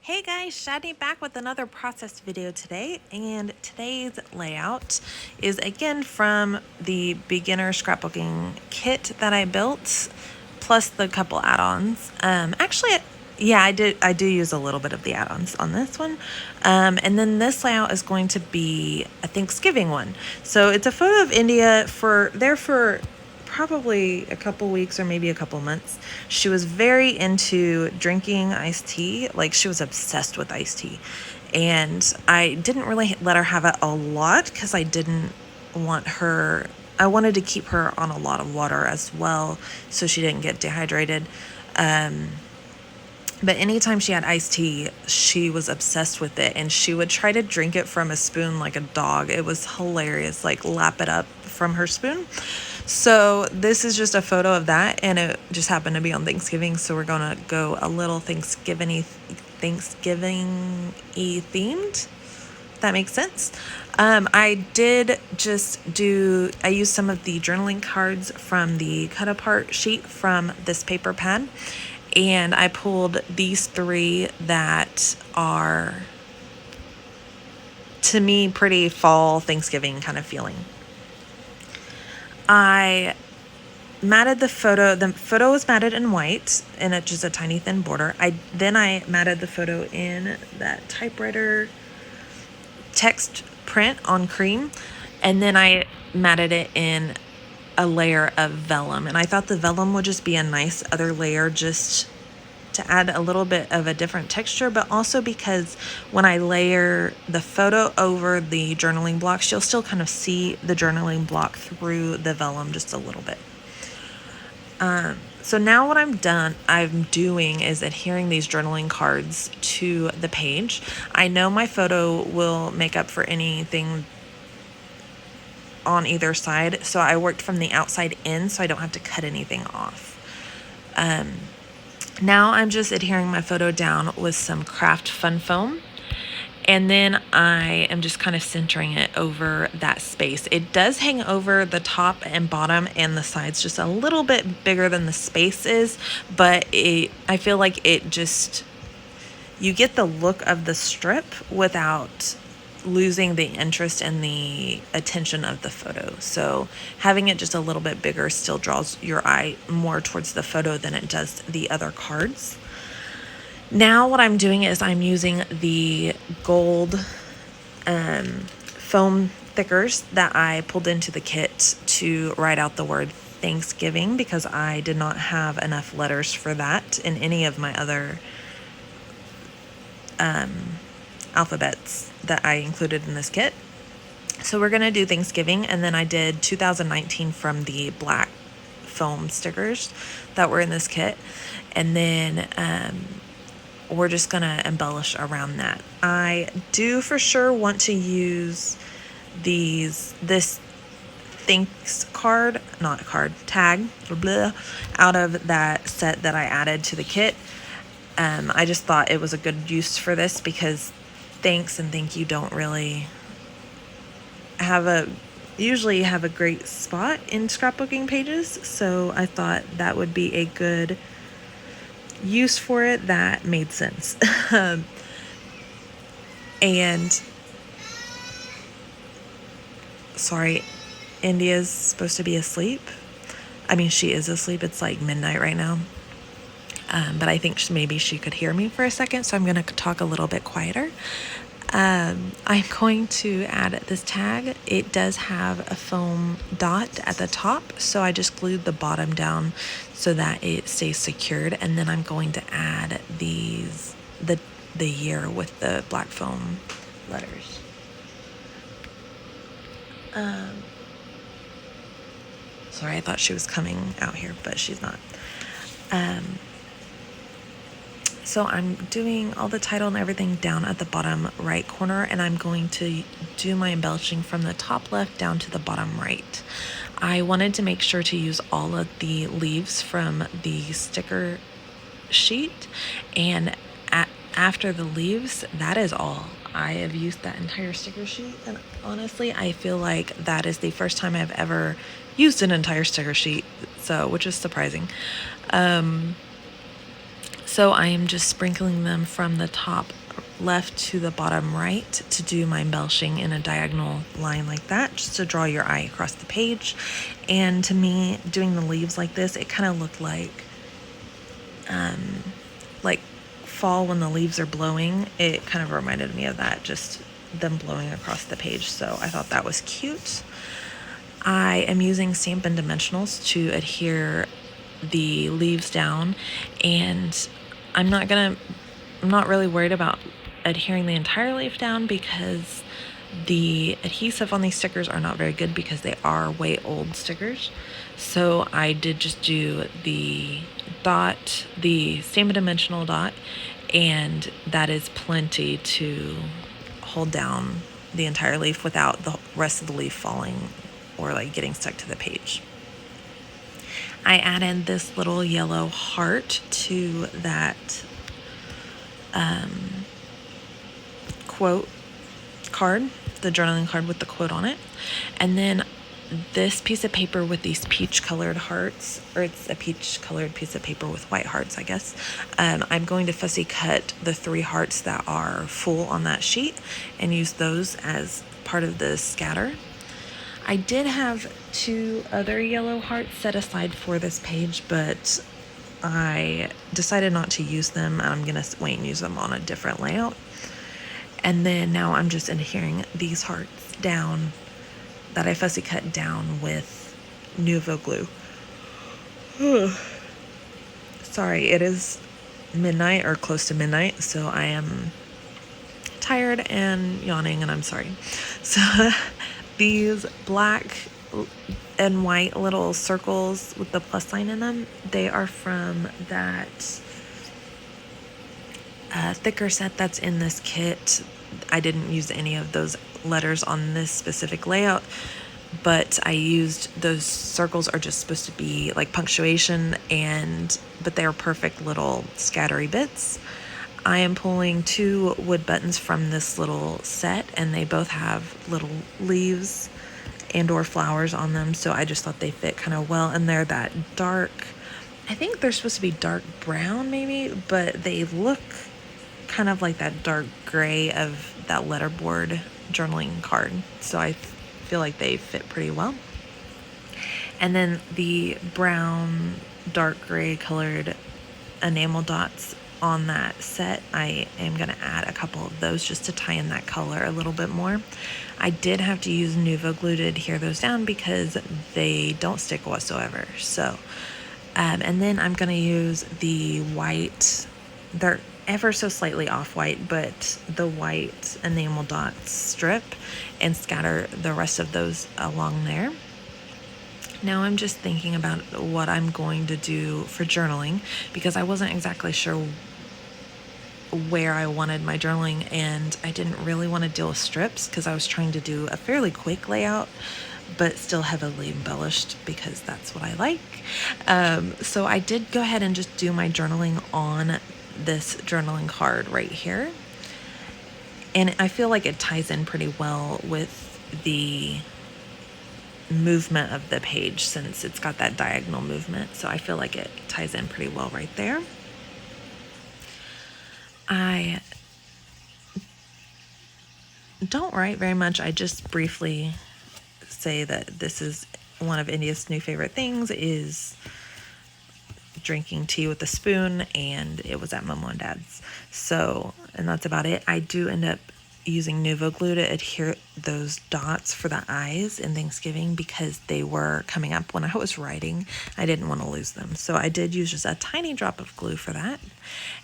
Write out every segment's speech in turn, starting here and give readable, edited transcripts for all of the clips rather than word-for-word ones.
Hey guys, Shadi back with another process video today, and today's layout is again from the beginner scrapbooking kit that I built, plus the couple add-ons. Yeah, I do use a little bit of the add-ons on this one. And then this layout is going to be a Thanksgiving one. So it's a photo of India for probably a couple weeks or maybe a couple months. She was very into drinking iced tea. Like, she was obsessed with iced tea. And I didn't really let her have it a lot because I didn't want her, I wanted to keep her on a lot of water as well so she didn't get dehydrated. But anytime she had iced tea, she was obsessed with it, and she would try to drink it from a spoon like a dog. It was hilarious, like lap it up from her spoon. So this is just a photo of that, and it just happened to be on Thanksgiving, so we're gonna go a little Thanksgiving-y themed. That makes sense. I used some of the journaling cards from the cut apart sheet from this paper pad, and I pulled these three that are, to me, pretty fall Thanksgiving kind of feeling. I matted the photo. The photo was matted in white and it's just a tiny thin border. Then I matted the photo in that typewriter text print on cream, and then I matted it in a layer of vellum, and I thought the vellum would just be a nice other layer just to add a little bit of a different texture, but also because when I layer the photo over the journaling blocks, you'll still kind of see the journaling block through the vellum just a little bit. So now what I'm doing is adhering these journaling cards to the page. I know my photo will make up for anything on either side, so I worked from the outside in so I don't have to cut anything off. Now I'm just adhering my photo down with some craft fun foam, and then I am just kind of centering it over that space. It does hang over the top and bottom and the sides just a little bit bigger than the space is, but I feel like you get the look of the strip without losing the interest and the attention of the photo. So having it just a little bit bigger still draws your eye more towards the photo than it does the other cards. Now what I'm doing is I'm using the gold foam thickers that I pulled into the kit to write out the word Thanksgiving, because I did not have enough letters for that in any of my other alphabets that I included in this kit. So we're going to do Thanksgiving, and then I did 2019 from the black foam stickers that were in this kit, and then we're just going to embellish around that. I do for sure want to use this thanks tag out of that set that I added to the kit. I just thought it was a good use for this because thanks and thank you don't really usually have a great spot in scrapbooking pages, so I thought that would be a good use for it that made sense. And sorry, India's supposed to be asleep. I mean, she is asleep. It's like midnight right now. But I think maybe she could hear me for a second, so I'm going to talk a little bit quieter. I'm going to add this tag. It does have a foam dot at the top, so I just glued the bottom down so that it stays secured, and then I'm going to add the year with the black foam letters. Sorry, I thought she was coming out here, but she's not. So I'm doing all the title and everything down at the bottom right corner, and I'm going to do my embellishing from the top left down to the bottom right. I wanted to make sure to use all of the leaves from the sticker sheet, and after the leaves, that is all. I have used that entire sticker sheet, and honestly, I feel like that is the first time I've ever used an entire sticker sheet, which is surprising. So I am just sprinkling them from the top left to the bottom right to do my embellishing in a diagonal line like that, just to draw your eye across the page. And to me, doing the leaves like this, it kind of looked like fall when the leaves are blowing. It kind of reminded me of that, just them blowing across the page. So I thought that was cute. I am using Stampin' Dimensionals to adhere the leaves down, and I'm not really worried about adhering the entire leaf down because the adhesive on these stickers are not very good because they are way old stickers. So I did just do the dot, the Stampin' Dimensional dot, and that is plenty to hold down the entire leaf without the rest of the leaf falling or like getting stuck to the page. I added this little yellow heart to that quote card, the journaling card with the quote on it. And then this piece of paper with these peach colored hearts, or it's a peach colored piece of paper with white hearts, I guess. I'm going to fussy cut the 3 hearts that are full on that sheet and use those as part of the scatter. I did have 2 other yellow hearts set aside for this page, but I decided not to use them. I'm going to wait and use them on a different layout. And then now I'm just adhering these hearts down that I fussy cut down with Nuvo glue. Sorry, it is midnight or close to midnight, so I am tired and yawning, and I'm sorry. So these black and white little circles with the plus sign in them, they are from that thicker set that's in this kit. I didn't use any of those letters on this specific layout, but I used those circles are just supposed to be like punctuation, but they're perfect little scattery bits. I am pulling 2 wood buttons from this little set, and they both have little leaves and or flowers on them, so I just thought they fit kind of well. And they're that dark, I think they're supposed to be dark brown maybe, but they look kind of like that dark gray of that letterboard journaling card, so I feel like they fit pretty well. And then the brown dark gray colored enamel dots on that set, I am going to add a couple of those just to tie in that color a little bit more. I did have to use Nuvo glue to adhere those down because they don't stick whatsoever. So and then I'm going to use the white, they're ever so slightly off-white, but the white enamel dots strip and scatter the rest of those along there. Now I'm just thinking about what I'm going to do for journaling because I wasn't exactly sure where I wanted my journaling, and I didn't really want to deal with strips because I was trying to do a fairly quick layout but still heavily embellished because that's what I like. So I did go ahead and just do my journaling on this journaling card right here, and I feel like it ties in pretty well with the movement of the page since it's got that diagonal movement, so I feel like it ties in pretty well right there. I don't write very much. I just briefly say that this is one of India's new favorite things is drinking tea with a spoon, and it was at Momo and Dad's. So, and that's about it. I do end up using Nuvo glue to adhere those dots for the eyes in Thanksgiving because they were coming up when I was writing. I didn't want to lose them. So I did use just a tiny drop of glue for that.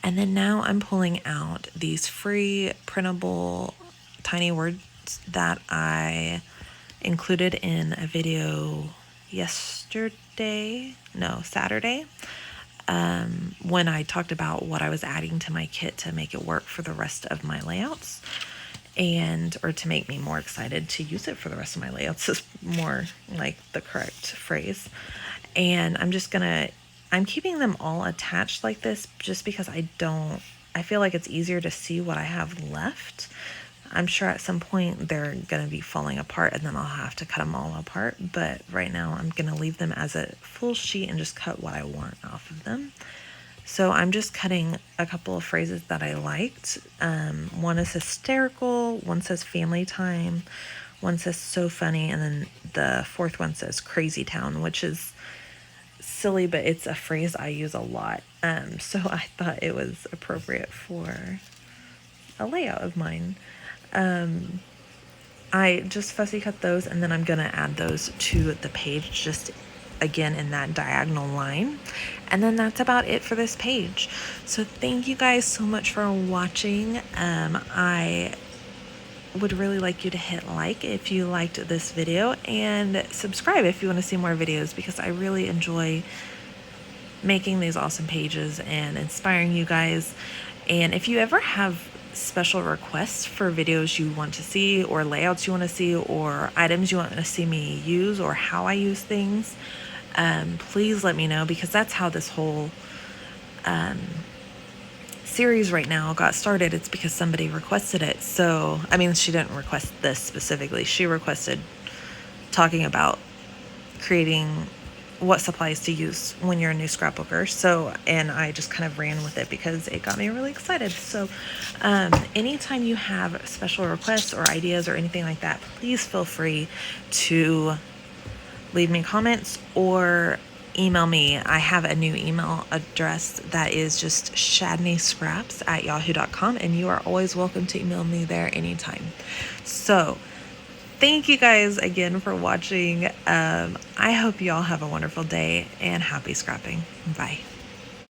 And then now I'm pulling out these free printable tiny words that I included in a video Saturday, when I talked about what I was adding to my kit to make it work for the rest of my layouts, or to make me more excited to use it for the rest of my layouts is more like the correct phrase. And I'm keeping them all attached like this just because I feel like it's easier to see what I have left. I'm sure at some point they're going to be falling apart and then I'll have to cut them all apart. But right now I'm going to leave them as a full sheet and just cut what I want off of them. So I'm just cutting a couple of phrases that I liked. One is hysterical, one says family time, one says so funny, and then the fourth one says crazy town, which is silly, but it's a phrase I use a lot. So I thought it was appropriate for a layout of mine. I just fussy cut those, and then I'm gonna add those to the page, just again in that diagonal line. And then that's about it for this page. So thank you guys so much for watching. I would really like you to hit like if you liked this video, and subscribe if you want to see more videos, because I really enjoy making these awesome pages and inspiring you guys. And if you ever have special requests for videos you want to see, or layouts you want to see, or items you want to see me use, or how I use things, please let me know, because that's how this whole series right now got started. It's because somebody requested it. So, I mean, she didn't request this specifically. She requested talking about creating what supplies to use when you're a new scrapbooker. So, and I just kind of ran with it because it got me really excited. So, anytime you have special requests or ideas or anything like that, please feel free to leave me comments or email me. I have a new email address that is just shadneyscraps@yahoo.com, and you are always welcome to email me there anytime. So, thank you guys again for watching. I hope you all have a wonderful day, and happy scrapping. Bye.